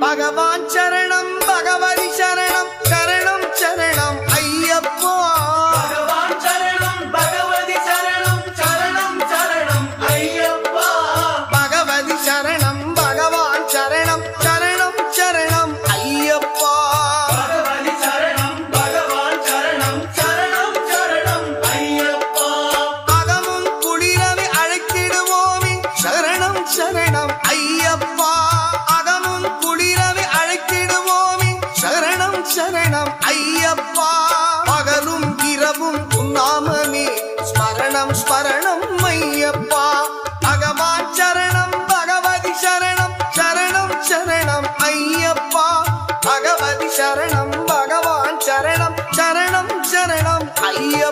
பகவான் சரணம் பகவதி சரணம் சரணம் சரணம் ஐயப்பா பகவான் சரணம் பகவதி சரணம் சரணம் சரணம் ஐயப்பா பகவதி சரணம் பகவான் சரணம் சரணம் சரணம் ஐயப்பா பகவதி சரணம் பகவான் சரணம் சரணம் சரணம் ஐயப்பா அகமும் குளிரவை அழைத்திடுவோமே சரணம் சரணம் ஐயப்பா அகமும் குளிரவை அழைத்திடுவோமே சரணம் சரணம் ஐயப்பா பகலும் இரவும் உன்னாமமே ஸ்மரணம் ஸ்மரணம் ஐயப்பா பகவான் சரணம் பகவதி சரணம் சரணம் சரணம் ஐயப்பா பகவதி சரணம் பகவான் சரணம் சரணம் சரணம் ஐயப்பா